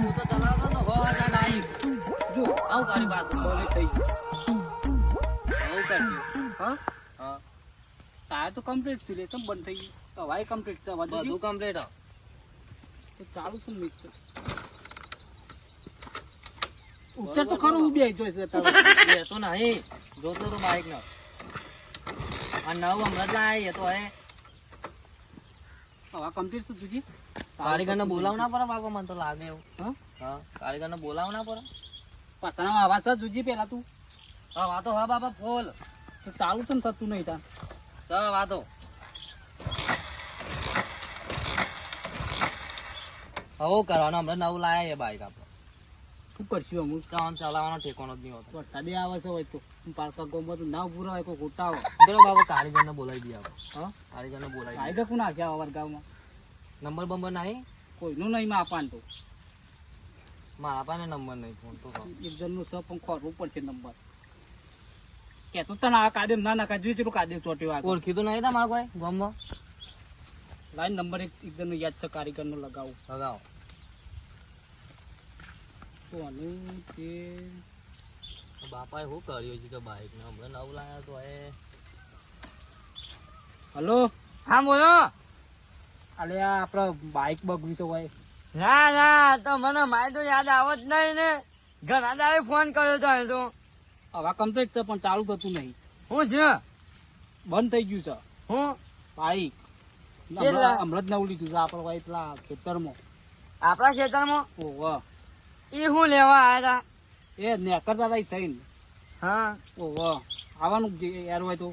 તું તો ચલાવતો ને હો હજાર નાઈ જો આવું તારી પાસે બોલે થઈ આવું કરજો હા હા ટાયર તો કમ્પ્લીટ છે લે તમ બંધ થઈ ગયું હવાઈ કમ્પ્લીટ છે બધું કમ્પ્લીટ તો ચાલુ છે મિક્સ ઉત્તર તો ખરું ઉડી આવી જોઈશે તારે એ તો નહીં જોતો તો બાઈક નો આ નવ હમણાં જ લાય તો હે હવા કમ્પ્લીટ છે તુજી કારીગરને બોલાવ ના પડે બાપા મને તો લાગે એવું હા હા કારીગરને બોલાવ ના પડે પાછાના આવાજ છે તુજી પેલા તું હા વાતો હા બાપા ફોલ તો ચાલુ છે ને થતું નહીં તાર વાતો હવે કરવાનું હમણાં નવું લાયા એ બાઈક આપણે શું કરશું અમુક કામ ચલાવવાનો ઠેકાણો જ નહીં હોતો વરસાદે આવે છે હોય તો પારકા ગોમાં તો ના પૂરા હોય કોઈ ખોટા આવે ચલો બાબા કારીગરને બોલાવી દઈએ આપણે હા કારીગરને બોલાવી કાયદા કોણ નાખ્યા અમારા ગામમાં નંબર બંબર નહીં કોઈનું નહીં માપાન તો મારા પાસે નંબર નહીં ફોન તો કહો. એક જણનું સ પણ ખોરવું પડશે નંબર કેતો તને આ કાદેમ ના નાખા જોઈ ચેલું કાદેમ ચોટ્યો આ ઓળખીતું નહીં તમારે કોઈ ગામમાં લાઈન નંબર એક જણનું યાદ છે કારીગરનો લગાવું લગાવો તો આનું તે બાપાએ શું કર્યું છે કે બાઈક ને હમણાં નવું લાયા તો એ હલો હા બોલો અલે આ આપડે બાઈક બગડ્યું છે હોય ના ના તો મને મારી તો યાદ આવત નહીં ને ઘણા દાડે ફોન કર્યો તો એ તો હવે કમ્પ્લીટ છે પણ ચાલુ થતું નહીં હું છે બંધ થઈ ગયું છે હું બાઈક કેટલા? હમણાં જ નવું લીધું છે આપડે ભાઈ પેલા ખેતરમાં આપણા ખેતરમાં ઓહ એ હું લેવા આવ્યા એ નેકરતા હતા થઈને હતા હા ઓહ આવવાનું યાર હોય તો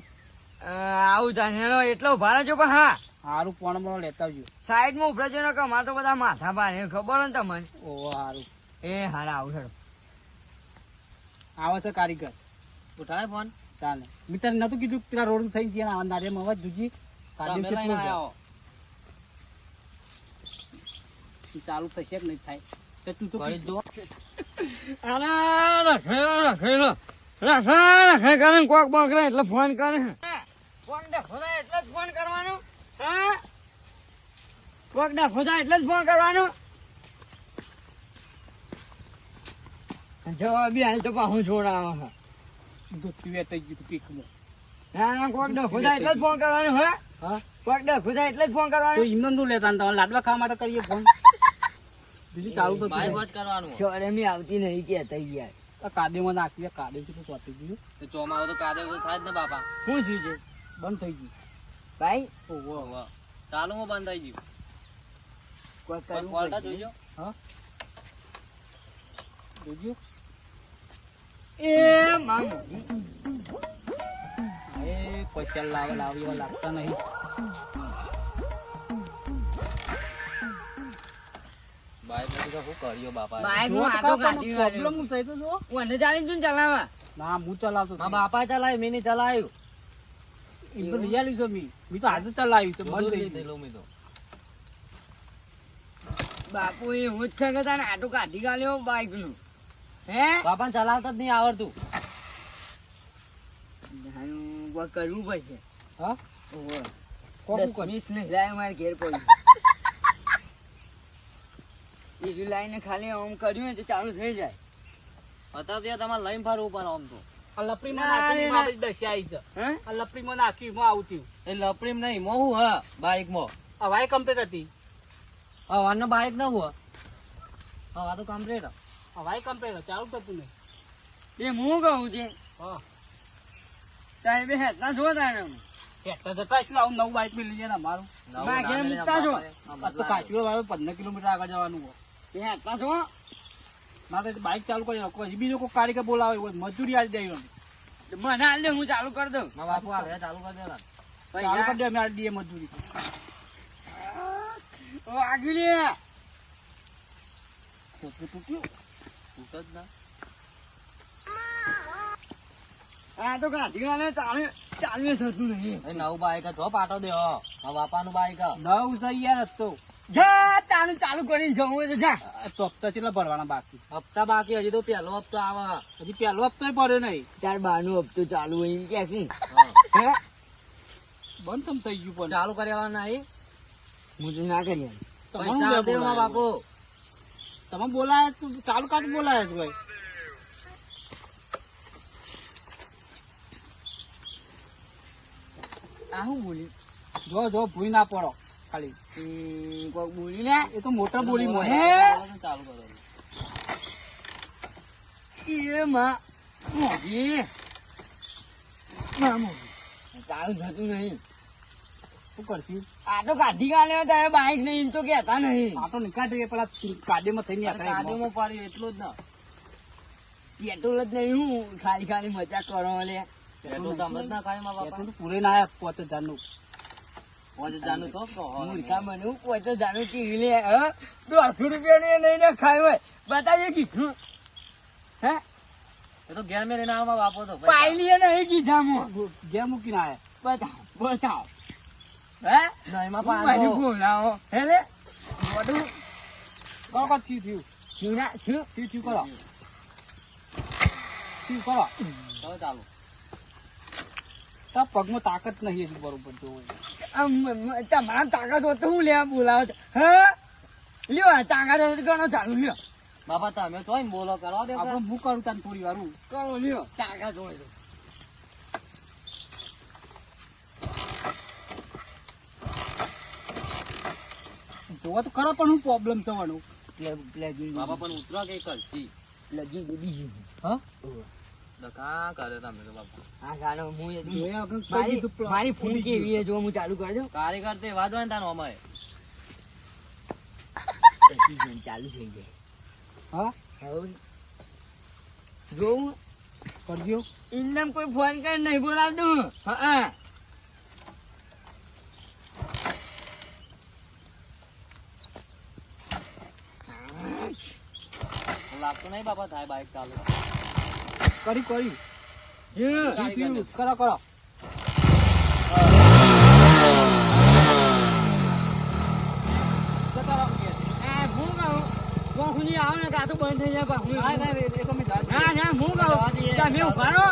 આવું જાણેલો એટલો ભારે જો પણ હા સારું પણ લેતા આવજો સાઈડમાં ઉભરા જો ને કે અમારે તો બધા માથા ભારે ખબર ને તમને ઓહ સારું એ હારા આવું હેડો આવે છે કારીગર ઉઠાય ફોન ચાલે મેં તને નતું કીધું પેલા રોડ થઈ ગયા નારિયેળ અવાજ જુજી કાઢી તમે લઈને આવો. ચાલુ થશે કે નહીં થાય તો તું તો કરી દો કોક બગડે એટલે ફોન કરે ફોન ખોદા એટલે જ ફોન કરવાનો હા કોક ના ખોદા એટલે જ ફોન કરવાનો જવાબ બી હાલ તો પાછું છોડાવો દુખી થઈ ગયું પીકમાં ના ના કોક ના ખોદા એટલે જ ફોન કરવાનો હે હા કોક ના ખોદા એટલે જ ફોન તો કરવાનો એમને નું લેતા ને તમારે લાડવા ખાવા માટે કરીએ ફોન બીજું ચાલુ તો કરવાનું શોરેમી આવતી નહીં કે થઈ ગયા કાદેમાં નાખીએ કાદે છે તો ચોટી ગયું ચોમાવો તો કાદે તો થાય જ ને બાપા શું થયું છે બંધ થઈ ગયું ભાઈ ઓહો ચાલુ માં બંધ થઈ ગયું કોઈ કરવું પડશે. જોજો હા જોજો એ મામુ એ પૈસા લાવી એવા લાગતા નહીં બાઈક નું તો શું કર્યો બાપા બાઈક નું આટો કાઢી પ્રોબ્લેમ હું સહી તો જો મને ચાલી તું ચલાવા ના હું ચલાવતો મારા બાપા ચલાવ્યું મેં નહીં ચલાવ્યું એમ તો લઈ આલ્યું છે મેં તો આજે ચલાવ્યું તો બંધ થઈ ગયું મેં તો બાપુ એવું જ છે કે તને આટો કાઢી ગાલ્યો બાઈક નું હે બાપા ચલાવતા જ નહીં આવડતું કરવું પડશે હા કોક દસ વીસ નહીં લાય મારે ઘેર પડ્યું એવી લાઈને ખાલી આમ કર્યું ને તો ચાલુ થઈ જાય અત્યારે ત્યાં તમારે લઈને ફરવું પડે આમ તો આ લપડીમાં નાખી મારી દશા આવી છે હે આ લપડીમાં નાખી માં આવું થયું એ લપડીમ નહીં મોહું હા બાઈક માં હવાઈ કમ્પ્લીટ હતી હવાનો બાઈક ન હુआ હવા તો કમ્પ્લીટ હવાઈ કમ્પ્લીટ ચાલુ થતું નહીં એ હું કહું છે હા સાહેબ હેતના જો તારે હેઠળ જતા શું આવું નવું બાઈક લઈ જાય ને અમારું ના ઘેર મૂકતા જો આ તો કાચીઓ વાળો 15 કિલોમીટર આગળ જવાનું હોય એ હેતના જો ના તો બાઈક ચાલુ કરી નાખો હજી બીજો કોઈ કારીગર બોલાવે હોય મજૂરી આલી દેવાની મને હાલ દે હું ચાલુ કરી દઉં મારા બાપુ આવે ચાલુ કરી દેવા ચાલુ કરી દે અમે આલી દઈએ મજૂરી ઓ આગળ તૂટ્યું તૂટ જ ના આ તો ગાડીવાને ચાલે ચાલુ થતું નહીં એ નવું બાઈક છો પાટો દે મારા બાપાનું બાઈક નવ છે યાર રસ્તો જા તાનું ચાલુ કરીને જવું હોય તો જા ચોપ્તા કેટલા ભરવાના બાકી હપ્તા બાકી હજી તો પહેલો હપ્તો આવે હજી પહેલો હપ્તો પડ્યો નહીં ત્યાર બારનું હપ્તો ચાલુ હોય એમ કે હે બંધ તમ થઈ ગયું પણ ચાલુ કર્યા નહીં હું તો ના કરી તમારું પૈસા લે દે બોલાવે. બાપુ તમે બોલાયા તો ચાલુ કાચ બોલાયા છે ભાઈ. આ હું બોલી જો ભૂઈ ના પડો ખાલી. કોઈ બોલી ને એ તો મોટા બોલી માં હે? ચાલુ કરો. એ માં મોગી માં મોગી ચાલુ થતું નહીં. શું કરશું? આ તો કાઢી કાલે તારે બાઈક નહીં તો કેતા નહીં. આ તો નીકાળી પેલા કાદેમાં થઈને આકડા કાદીમાં પાડ્યું એટલું જ ના. પેટ્રોલ જ નહીં હું ખાલી ખાલી મજાક કરો લે. એટલું તો હમણાં જ ના ખાય મારા બાપા. એટલું તો પૂરે ના આયા 5000 નું. પોચ જાનું તો કહો. મૂર્ખા મને હું પોતે જાણું ટીવી લે હ 200 રૂપિયા નહીં ને ખાય હોય બતાજે કીધું હે એ તો ઘેર મેં રહીને આવો મારા બાપો તો. પાયલીએ નહીં કીધા મો ઘેર મૂકીને આયા. બતાવ હે ના, એમાં હું પાછો. મારી બોલાવો હે લે મોઢું કરો થયું શું ના શું કરો થયું કરો. હવે ચાલુ. તારા પગમાં તાકાત નહીં હજી બરોબર જોવું. તમારા તાકાત હોય તો હું લેવા બોલાવો છો? હે લ્યો આ તાકાત હોય તો ગણો ચાલુ લ્યો બાપા તમે છો ને બોલો કરવા દે. આપણે હું કરું તને થોડી વારું. કરો લ્યો તાકાત હોય તો જોવા તો ખરા પણ હું પ્રોબ્લેમ થવાનું. બાપા પણ ઉતરો કે કરશી. લગી બીજી હા ડખા કરે તમે તો બાપા. હા ગાનો હું એ જોયા વગર કઈ મારી દીધું પ્લો- મારી ફોન કેવી છે જો હું ચાલુ કરજો કારીગર તે વાજવા ને તાનો અમારે. ચાલુ થઈ જાય હા હવે જોઉં કરજો. ઇન્દમ કોઈ ફોન કરી નહીં બોલાવતું હા લાગતું નહીં બાપા થાય બાઈક ચાલુ. કરી હા કરો કરો. હું કહું કોખુની આવો ને કાં તો બંધ થઈ જાય પાછું. એ તો મેં જાત- ના ના હું કહું તમે ઉભા રહો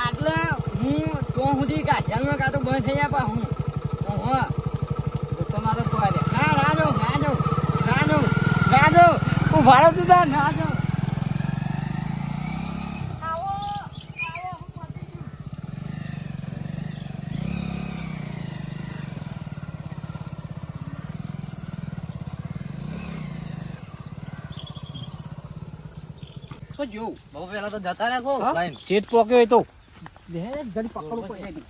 આટલે હું તો સુધી કાઢ્યા કાં તો બંધ થઈ જાય પાછું. ઓહો તમારે તો આ રે. ના ના દો ના દો ના દો ના દો ઉભા રહો તું તાર ના દો તો જોઉં. બાપા પેલા તો જતા રાખો. હા? લાઈન. શેઠ પોક્યો હોય તો લે જલ્દી પકડો પડે.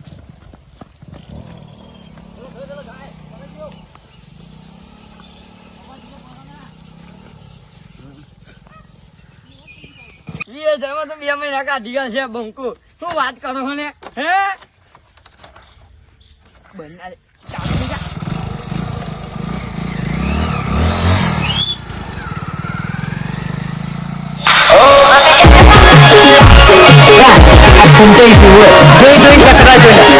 વીએ જવા તો 2 મહિના કાઢી ગયા છે બંકુ શું વાત કરો મને હે બના ચાલુ થઈ જા જોઈ જોઈ કચરા જોઈ